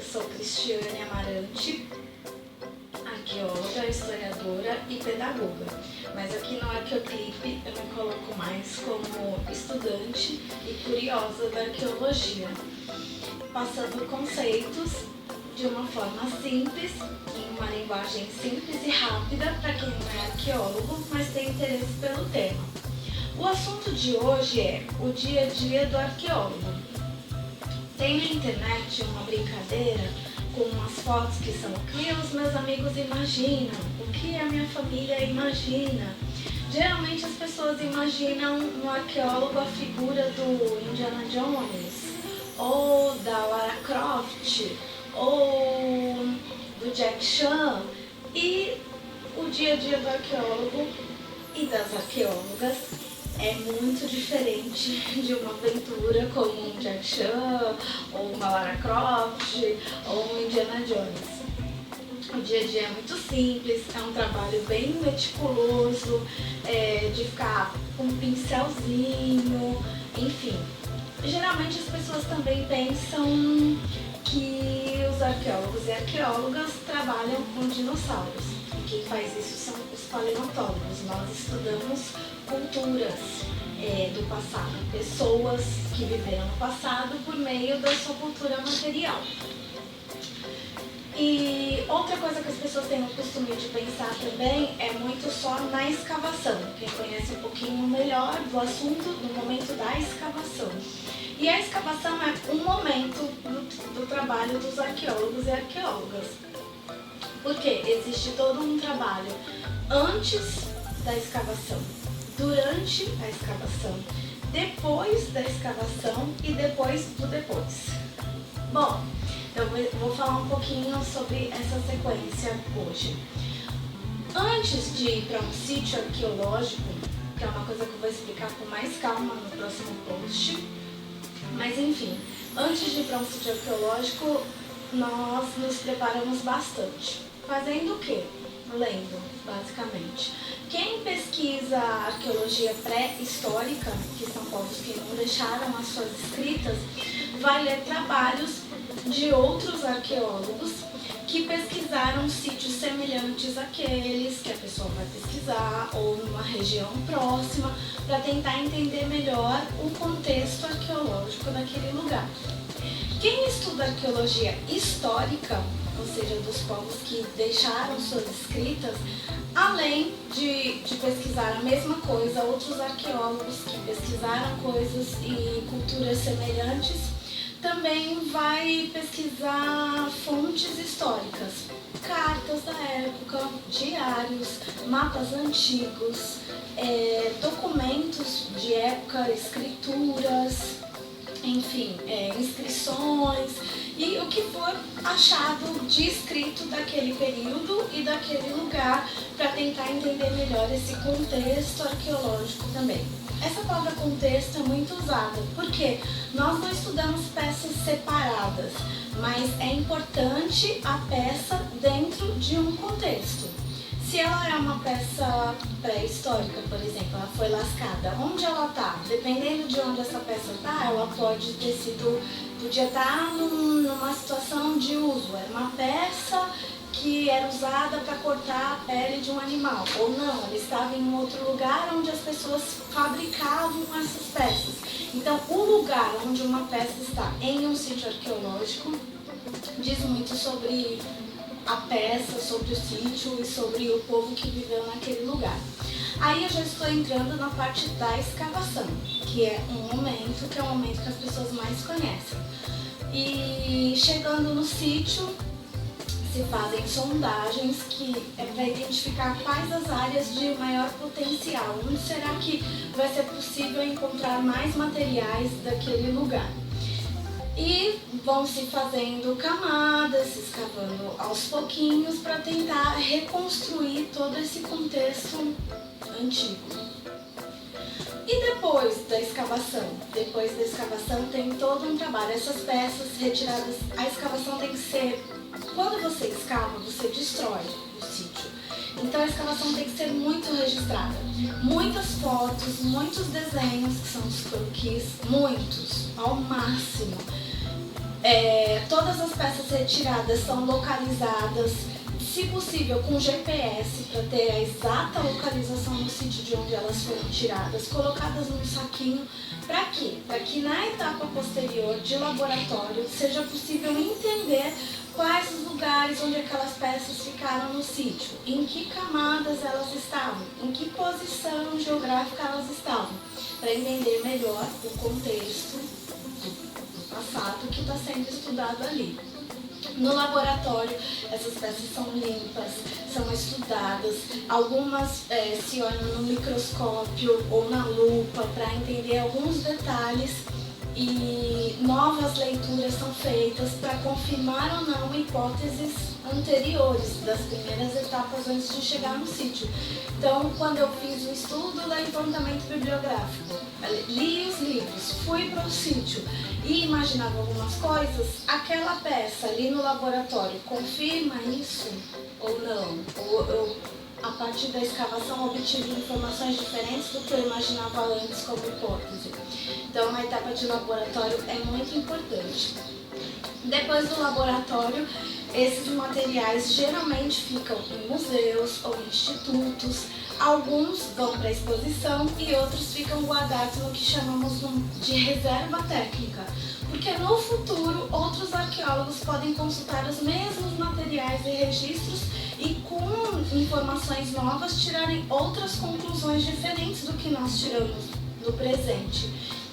sou Cristiane Amarante, arqueóloga, historiadora e pedagoga. Mas aqui no Arqueoclipe eu me coloco mais como estudante e curiosa da arqueologia, passando conceitos de uma forma simples, em uma linguagem simples e rápida para quem não é arqueólogo, mas tem interesse pelo tema. O assunto de hoje é o dia a dia do arqueólogo. Tem na internet uma brincadeira com umas fotos que são o que os meus amigos imaginam, o que a minha família imagina. Geralmente as pessoas imaginam no arqueólogo a figura do Indiana Jones, ou da Lara Croft, ou do Jack Chan. E o dia a dia do arqueólogo e das arqueólogas é muito diferente de uma aventura como um Jack Chan, ou uma Lara Croft, ou um Indiana Jones. O dia a dia é muito simples, é um trabalho bem meticuloso, de ficar com um pincelzinho, enfim. Geralmente as pessoas também pensam que os arqueólogos e arqueólogas trabalham com dinossauros. E quem faz isso são os paleontólogos. Nós estudamos culturas do passado, pessoas que viveram no passado por meio da sua cultura material. E outra coisa que as pessoas têm o costume de pensar também é muito só na escavação. Quem conhece um pouquinho melhor do assunto, no momento da escavação. E a escavação é um momento do trabalho dos arqueólogos e arqueólogas. Porque existe todo um trabalho antes da escavação, durante a escavação, depois da escavação e depois do depois. Bom, eu vou falar um pouquinho sobre essa sequência hoje. Antes de ir para um sítio arqueológico, que é uma coisa que eu vou explicar com mais calma no próximo post, mas enfim, antes de ir para um sítio arqueológico, nós nos preparamos bastante. Fazendo o quê? Lendo, basicamente. Quem pesquisa arqueologia pré-histórica, que são povos que não deixaram as suas escritas, vai ler trabalhos de outros arqueólogos que pesquisaram sítios semelhantes àqueles que a pessoa vai pesquisar ou numa região próxima para tentar entender melhor o contexto arqueológico daquele lugar. Quem estuda arqueologia histórica, ou seja, dos povos que deixaram suas escritas, além de pesquisar a mesma coisa, outros arqueólogos que pesquisaram coisas e culturas semelhantes, também vai pesquisar fontes históricas, cartas da época, diários, mapas antigos, documentos de época, escrituras, enfim, inscrições e o que for achado de escrito daquele período e daquele lugar para tentar entender melhor esse contexto arqueológico também. Essa palavra contexto é muito usada porque nós não estudamos peças separadas, mas é importante a peça dentro de um contexto. Se ela é uma peça pré-histórica, por exemplo, ela foi lascada, onde ela está? Dependendo de onde essa peça está, ela podia estar numa situação de uso. Era uma peça que era usada para cortar a pele de um animal, ou não, ela estava em um outro lugar onde as pessoas fabricavam essas peças. Então, o lugar onde uma peça está em um sítio arqueológico diz muito sobre a peça, sobre o sítio e sobre o povo que viveu naquele lugar. Aí eu já estou entrando na parte da escavação, que é um momento que as pessoas mais conhecem. E chegando no sítio, se fazem sondagens para identificar quais as áreas de maior potencial, onde será que vai ser possível encontrar mais materiais daquele lugar. E vão se fazendo camadas, se escavando aos pouquinhos para tentar reconstruir todo esse contexto antigo. E depois da escavação? Depois da escavação tem todo um trabalho. Essas peças retiradas, a escavação tem que ser... Quando você escava, você destrói o sítio. Então a escavação tem que ser muito registrada. Muitas fotos, muitos desenhos, que são os croquis, muitos, ao máximo. Todas as peças retiradas são localizadas, se possível com GPS, para ter a exata localização no sítio de onde elas foram tiradas, colocadas num saquinho. Para quê? Para que na etapa posterior de laboratório seja possível entender quais os lugares onde aquelas peças ficaram no sítio, em que camadas elas estavam, em que posição geográfica elas estavam, para entender melhor o contexto do passado que está sendo estudado ali. No laboratório, essas peças são limpas, são estudadas, algumas se olham no microscópio ou na lupa para entender alguns detalhes e novas leituras são feitas para confirmar ou não hipóteses anteriores das primeiras etapas antes de chegar no sítio. Então, quando eu fiz o estudo do levantamento bibliográfico, li os livros, fui para o sítio e imaginava algumas coisas, aquela peça ali no laboratório confirma isso ou não? Ou eu, a partir da escavação, obtive informações diferentes do que eu imaginava antes como hipótese. Então, a etapa de laboratório é muito importante. Depois do laboratório, esses materiais geralmente ficam em museus ou institutos, alguns vão para exposição e outros ficam guardados no que chamamos de reserva técnica, porque no futuro outros arqueólogos podem consultar os mesmos materiais e registros e com informações novas tirarem outras conclusões diferentes do que nós tiramos no presente.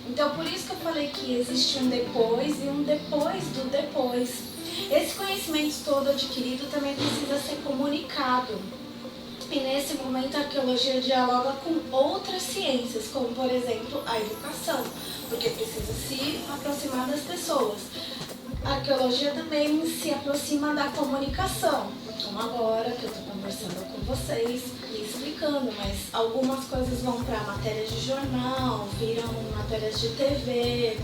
Então, por isso que eu falei que existe um depois e um depois do depois. Esse conhecimento todo adquirido também precisa ser comunicado. E nesse momento a arqueologia dialoga com outras ciências, como por exemplo a educação, porque precisa se aproximar das pessoas. A arqueologia também se aproxima da comunicação, como agora que eu estou conversando com vocês e explicando, mas algumas coisas vão para matérias de jornal, viram matérias de TV,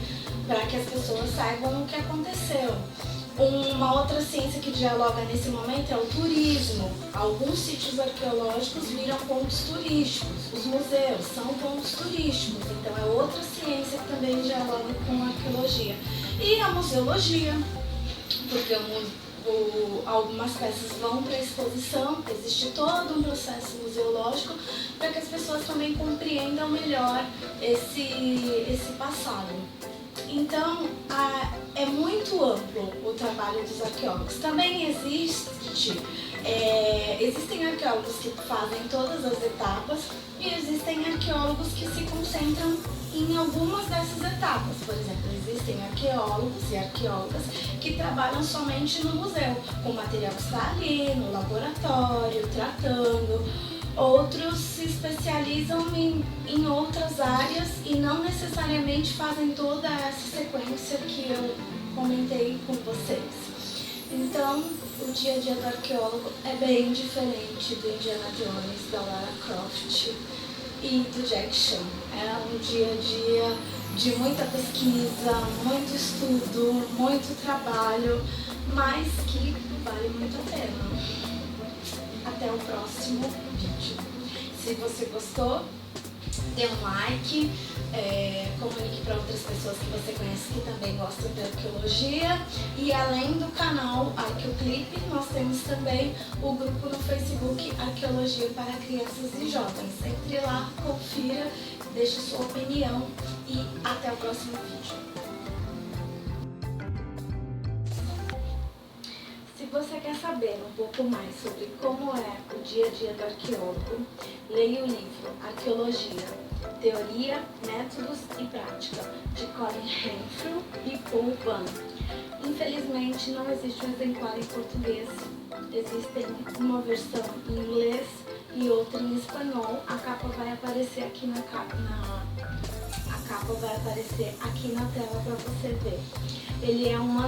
para que as pessoas saibam o que aconteceu. Uma outra ciência que dialoga nesse momento é o turismo. Alguns sítios arqueológicos viram pontos turísticos, os museus são pontos turísticos, então é outra ciência que também dialoga com a arqueologia. E a museologia, porque algumas peças vão para a exposição, existe todo um processo museológico para que as pessoas também compreendam melhor esse passado. Então, é muito amplo o trabalho dos arqueólogos. Também existem arqueólogos que fazem todas as etapas e existem arqueólogos que se concentram em algumas dessas etapas. Por exemplo, existem arqueólogos e arqueólogas que trabalham somente no museu, com material que está ali, no laboratório, tratando. Outros se especializam em outras áreas e não necessariamente fazem toda essa sequência que eu comentei com vocês. Então, o dia a dia do arqueólogo é bem diferente do Indiana Jones, da Lara Croft e do Jack Chan. É um dia a dia de muita pesquisa, muito estudo, muito trabalho, mas que vale muito a pena. Até o próximo vídeo. Se você gostou, dê um like, comunique para outras pessoas que você conhece que também gostam de arqueologia. E além do canal Arqueoclip, nós temos também o grupo no Facebook Arqueologia para Crianças e Jovens. Entre lá, confira, deixe sua opinião e até o próximo vídeo. Se você quer saber um pouco mais sobre como é o dia a dia do arqueólogo, leia o livro Arqueologia, Teoria, Métodos e Prática, de Colin Renfrew e Paul Bunn. Infelizmente, não existe um exemplar em português. Existem uma versão em inglês e outra em espanhol. A capa vai aparecer aqui na tela para você ver. Ele é uma